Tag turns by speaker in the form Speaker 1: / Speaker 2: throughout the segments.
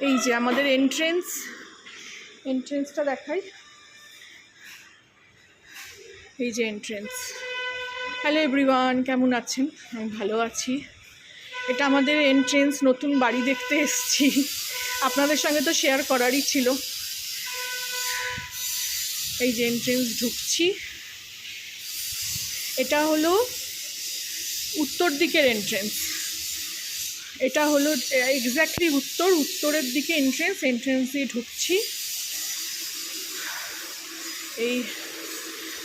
Speaker 1: এই যে আমাদের এন্ট্রেন্সটা দেখাই। এই যে এন্ট্রেন্স। হ্যালো এভরিওয়ান, কেমন আছেন? আমি ভালো আছি। এটা আমাদের এন্ট্রেন্স। নতুন বাড়ি দেখতে এসেছি, আপনাদের সঙ্গে তো শেয়ার করারই ছিল। এই যে এন্ট্রেন্স, ঢুকছি। এটা হলো উত্তর দিকের এন্ট্রেন্স। এটা হলো এক্স্যাক্টলি উত্তরের দিকে এন্ট্রেন্স দিয়ে ঢুকছি। এই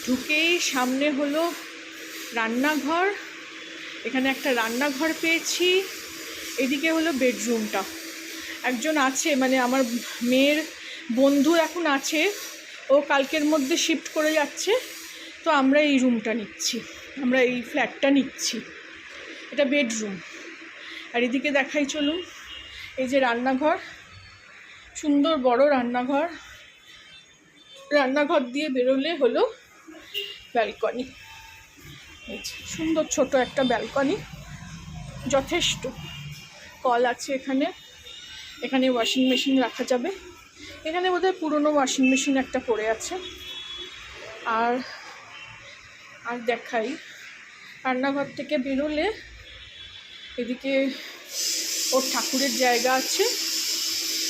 Speaker 1: ঢুকেই সামনে হলো রান্নাঘর। এখানে একটা রান্নাঘর পেয়েছি। এদিকে হলো বেডরুমটা। একজন আছে, মানে আমার মেয়ের বন্ধু এখন আছে, ও কালকের মধ্যে শিফট করে যাচ্ছে। তো আমরা এই রুমটা নিচ্ছি, আমরা এই ফ্ল্যাটটা নিচ্ছি। এটা বেডরুম। আর এদিকে দেখাই চলুন। এই যে রান্নাঘর, সুন্দর বড় রান্নাঘর। রান্নাঘর দিয়ে বেরোলে হলো ব্যালকনি। এই যে সুন্দর ছোট একটা ব্যালকনি, যথেষ্ট। কল আছে এখানে। এখানে ওয়াশিং মেশিন রাখা যাবে। এখানে বোধহয় পুরনো ওয়াশিং মেশিন একটা পড়ে আছে। আর দেখাই, রান্নাঘর থেকে বেরোলে এদিকে ওর ঠাকুরের জায়গা আছে।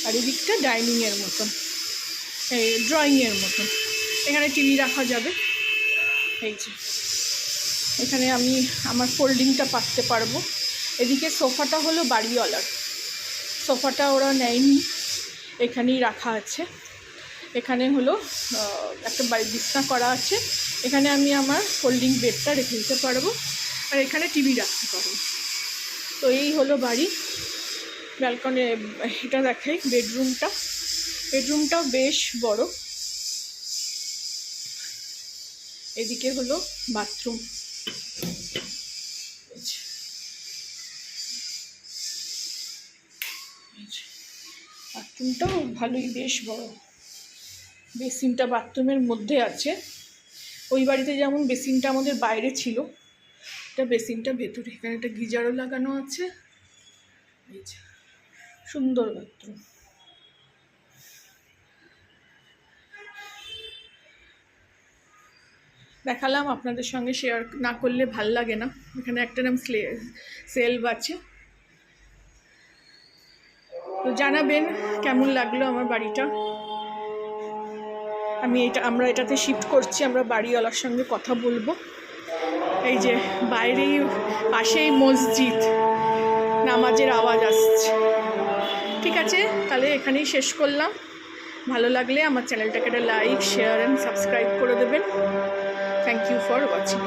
Speaker 1: আর এদিকটা ডাইনিংয়ের মতন, এই ড্রয়িংয়ের মতন। এখানে টিভি রাখা যাবে। এই যে এখানে আমি আমার ফোল্ডিংটা পাততে পারবো। এদিকে সোফাটা হলো বাড়িওয়ালার সোফাটা, ওরা নেয়নি, এখানেই রাখা আছে। এখানে হলো একটা বিছনা করা আছে। এখানে আমি আমার ফোল্ডিং বেডটা রেখে দিতে পারবো, আর এখানে টিভি রাখতে পারবো। তো এই হলো বাড়ি। ব্যালকনি। এটা দেখাই বেডরুমটাও বেশ বড়। এদিকে হলো বাথরুম। বাথরুমটাও ভালোই বেশ বড়। বেসিনটা বাথরুমের মধ্যে আছে। ওই বাড়িতে যেমন বেসিনটা আমাদের বাইরে ছিল, এটা বেসিনটা ভেতরে। এখানে একটা গিজারও লাগানো আছে। এই যে সুন্দর বাথরুম। দেখালাম, আপনাদের সঙ্গে শেয়ার না করলে ভাল লাগে না। এখানে একটা নাম সেলভ আছে। তো জানাবেন কেমন লাগলো আমার বাড়িটা। আমরা এটাতে শিফট করছি। আমরা বাড়িওয়ালার সঙ্গে কথা বলবো। এই যে বাইরেই পাশেই মসজিদ, নামাজের আওয়াজ আসছে। ঠিক আছে, তাহলে এখানেই শেষ করলাম। ভালো লাগলে আমার চ্যানেলটাকে একটা লাইক, শেয়ার অ্যান্ড সাবস্ক্রাইব করে দেবেন। Thank you for watching.